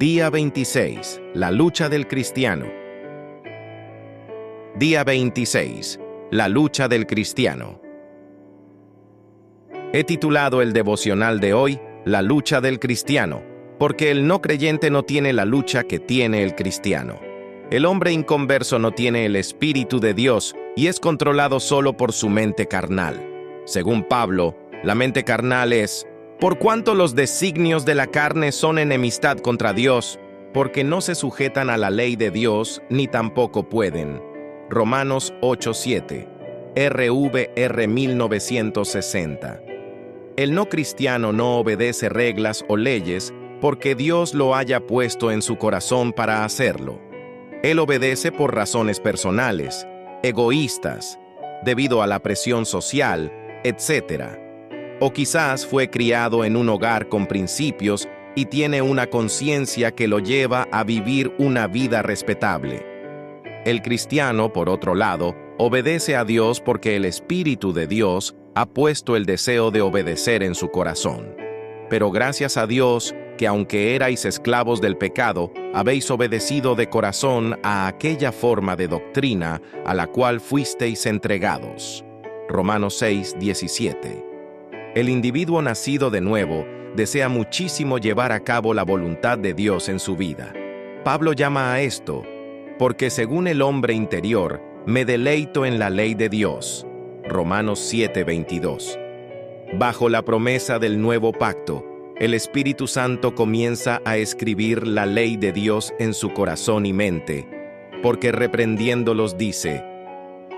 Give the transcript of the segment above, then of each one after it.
Día 26. La lucha del cristiano. Día 26. La lucha del cristiano. He titulado el devocional de hoy, La lucha del cristiano, porque el no creyente no tiene la lucha que tiene el cristiano. El hombre inconverso no tiene el Espíritu de Dios y es controlado solo por su mente carnal. Según Pablo, la mente carnal es, por cuanto los designios de la carne son enemistad contra Dios, porque no se sujetan a la ley de Dios, ni tampoco pueden. Romanos 8:7, RVR 1960. El no cristiano no obedece reglas o leyes porque Dios lo haya puesto en su corazón para hacerlo. Él obedece por razones personales, egoístas, debido a la presión social, etc. O quizás fue criado en un hogar con principios y tiene una conciencia que lo lleva a vivir una vida respetable. El cristiano, por otro lado, obedece a Dios porque el Espíritu de Dios ha puesto el deseo de obedecer en su corazón. Pero gracias a Dios, que aunque erais esclavos del pecado, habéis obedecido de corazón a aquella forma de doctrina a la cual fuisteis entregados. Romanos 6:17. El individuo nacido de nuevo desea muchísimo llevar a cabo la voluntad de Dios en su vida. Pablo llama a esto, porque según el hombre interior, me deleito en la ley de Dios. Romanos 7:22. Bajo la promesa del nuevo pacto, el Espíritu Santo comienza a escribir la ley de Dios en su corazón y mente, porque reprendiéndolos dice,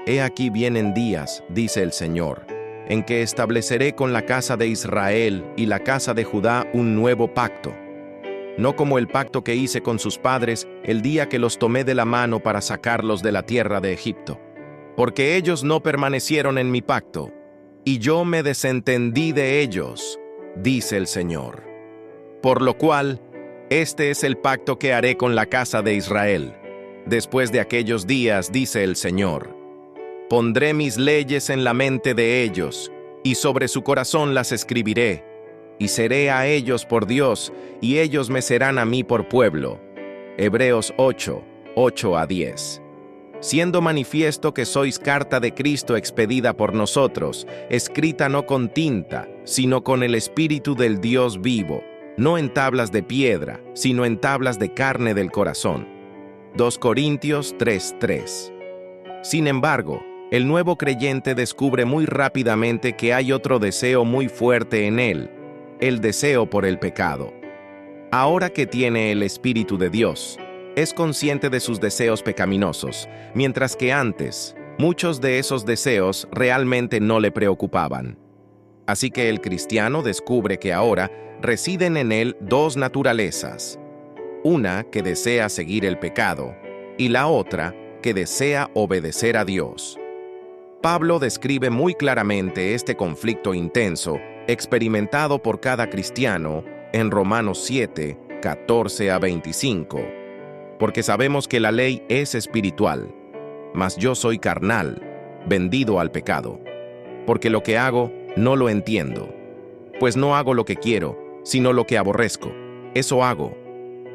«He aquí vienen días, dice el Señor, en que estableceré con la casa de Israel y la casa de Judá un nuevo pacto, no como el pacto que hice con sus padres el día que los tomé de la mano para sacarlos de la tierra de Egipto, porque ellos no permanecieron en mi pacto, y yo me desentendí de ellos, dice el Señor. Por lo cual, este es el pacto que haré con la casa de Israel. Después de aquellos días, dice el Señor, pondré mis leyes en la mente de ellos, y sobre su corazón las escribiré, y seré a ellos por Dios, y ellos me serán a mí por pueblo. Hebreos 8:8-10. Siendo manifiesto que sois carta de Cristo expedida por nosotros, escrita no con tinta, sino con el Espíritu del Dios vivo, no en tablas de piedra, sino en tablas de carne del corazón. 2 Corintios 3:3. Sin embargo, el nuevo creyente descubre muy rápidamente que hay otro deseo muy fuerte en él, el deseo por el pecado. Ahora que tiene el Espíritu de Dios, es consciente de sus deseos pecaminosos, mientras que antes, muchos de esos deseos realmente no le preocupaban. Así que el cristiano descubre que ahora residen en él dos naturalezas, una que desea seguir el pecado y la otra que desea obedecer a Dios. Pablo describe muy claramente este conflicto intenso experimentado por cada cristiano en Romanos 7:14-25. Porque sabemos que la ley es espiritual, mas yo soy carnal, vendido al pecado. Porque lo que hago, no lo entiendo. Pues no hago lo que quiero, sino lo que aborrezco. Eso hago.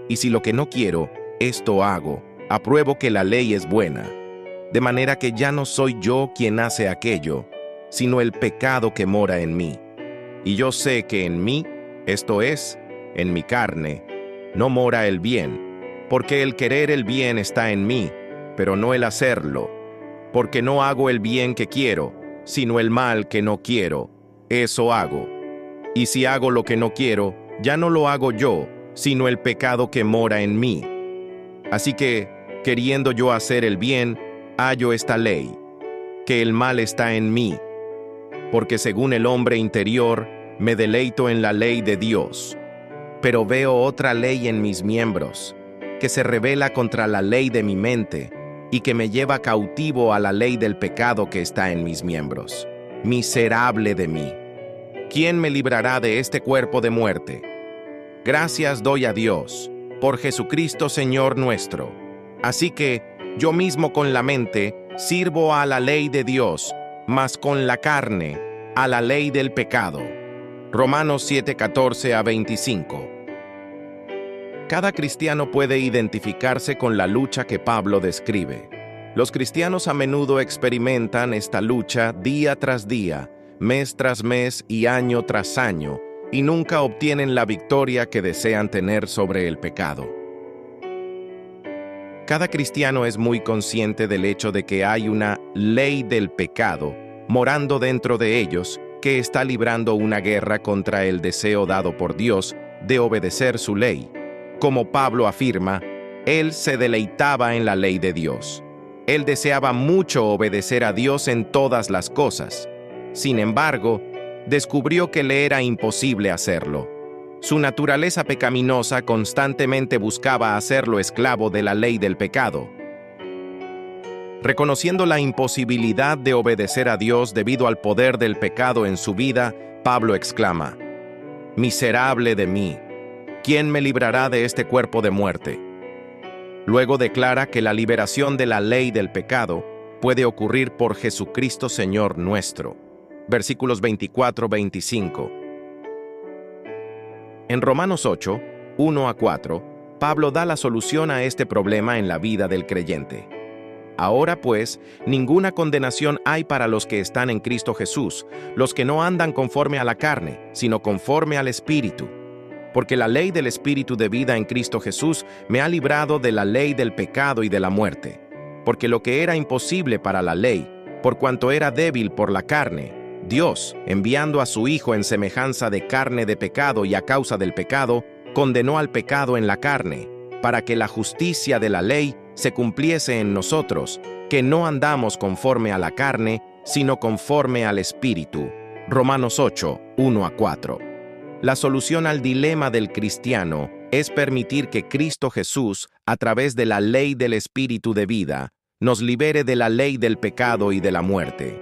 Y si lo que no quiero, esto hago, apruebo que la ley es buena. De manera que ya no soy yo quien hace aquello, sino el pecado que mora en mí. Y yo sé que en mí, esto es, en mi carne, no mora el bien, porque el querer el bien está en mí, pero no el hacerlo. Porque no hago el bien que quiero, sino el mal que no quiero, eso hago. Y si hago lo que no quiero, ya no lo hago yo, sino el pecado que mora en mí. Así que, queriendo yo hacer el bien, hallo esta ley, que el mal está en mí, porque según el hombre interior, me deleito en la ley de Dios. Pero veo otra ley en mis miembros, que se rebela contra la ley de mi mente, y que me lleva cautivo a la ley del pecado que está en mis miembros. Miserable de mí. ¿Quién me librará de este cuerpo de muerte? Gracias doy a Dios, por Jesucristo Señor nuestro. Así que, yo mismo con la mente sirvo a la ley de Dios, mas con la carne a la ley del pecado. Romanos 7:14-25. Cada cristiano puede identificarse con la lucha que Pablo describe. Los cristianos a menudo experimentan esta lucha día tras día, mes tras mes y año tras año, y nunca obtienen la victoria que desean tener sobre el pecado. Cada cristiano es muy consciente del hecho de que hay una ley del pecado morando dentro de ellos que está librando una guerra contra el deseo dado por Dios de obedecer su ley. Como Pablo afirma, él se deleitaba en la ley de Dios. Él deseaba mucho obedecer a Dios en todas las cosas. Sin embargo, descubrió que le era imposible hacerlo. Su naturaleza pecaminosa constantemente buscaba hacerlo esclavo de la ley del pecado. Reconociendo la imposibilidad de obedecer a Dios debido al poder del pecado en su vida, Pablo exclama: «Miserable de mí, ¿quién me librará de este cuerpo de muerte?». Luego declara que la liberación de la ley del pecado puede ocurrir por Jesucristo Señor nuestro. Versículos 24-25. En Romanos 8, 1-4, Pablo da la solución a este problema en la vida del creyente. Ahora pues, ninguna condenación hay para los que están en Cristo Jesús, los que no andan conforme a la carne, sino conforme al Espíritu. Porque la ley del Espíritu de vida en Cristo Jesús me ha librado de la ley del pecado y de la muerte. Porque lo que era imposible para la ley, por cuanto era débil por la carne, Dios, enviando a su Hijo en semejanza de carne de pecado y a causa del pecado, condenó al pecado en la carne, para que la justicia de la ley se cumpliese en nosotros, que no andamos conforme a la carne, sino conforme al Espíritu. Romanos 8, 1-4. La solución al dilema del cristiano es permitir que Cristo Jesús, a través de la ley del Espíritu de vida, nos libere de la ley del pecado y de la muerte.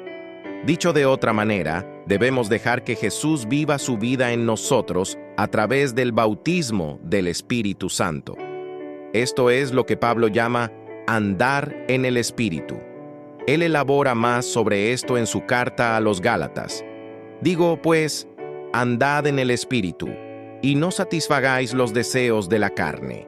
Dicho de otra manera, debemos dejar que Jesús viva su vida en nosotros a través del bautismo del Espíritu Santo. Esto es lo que Pablo llama andar en el Espíritu. Él elabora más sobre esto en su carta a los Gálatas. Digo, pues, andad en el Espíritu, y no satisfagáis los deseos de la carne,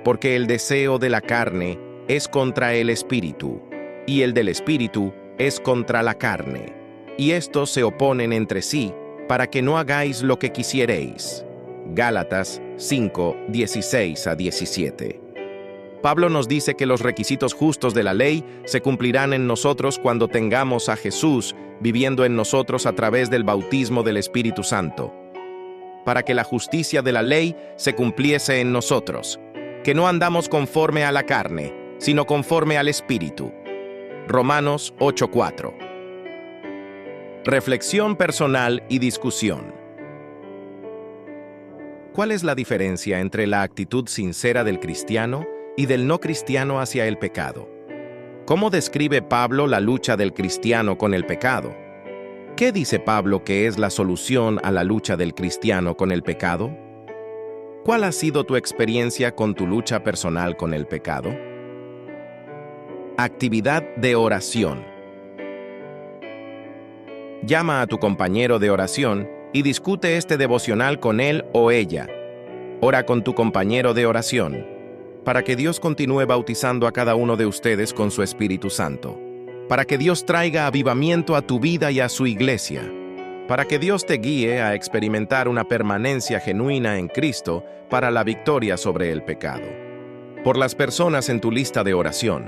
porque el deseo de la carne es contra el Espíritu, y el del Espíritu es contra la carne, y estos se oponen entre sí, para que no hagáis lo que quisierais. Gálatas 5, 16-17. Pablo nos dice que los requisitos justos de la ley se cumplirán en nosotros cuando tengamos a Jesús viviendo en nosotros a través del bautismo del Espíritu Santo, para que la justicia de la ley se cumpliese en nosotros, que no andamos conforme a la carne, sino conforme al Espíritu. Romanos 8:4. Reflexión personal y discusión. ¿Cuál es la diferencia entre la actitud sincera del cristiano y del no cristiano hacia el pecado? ¿Cómo describe Pablo la lucha del cristiano con el pecado? ¿Qué dice Pablo que es la solución a la lucha del cristiano con el pecado? ¿Cuál ha sido tu experiencia con tu lucha personal con el pecado? Actividad de oración. Llama a tu compañero de oración y discute este devocional con él o ella. Ora con tu compañero de oración, para que Dios continúe bautizando a cada uno de ustedes con su Espíritu Santo, para que Dios traiga avivamiento a tu vida y a su iglesia, para que Dios te guíe a experimentar una permanencia genuina en Cristo para la victoria sobre el pecado. Por las personas en tu lista de oración,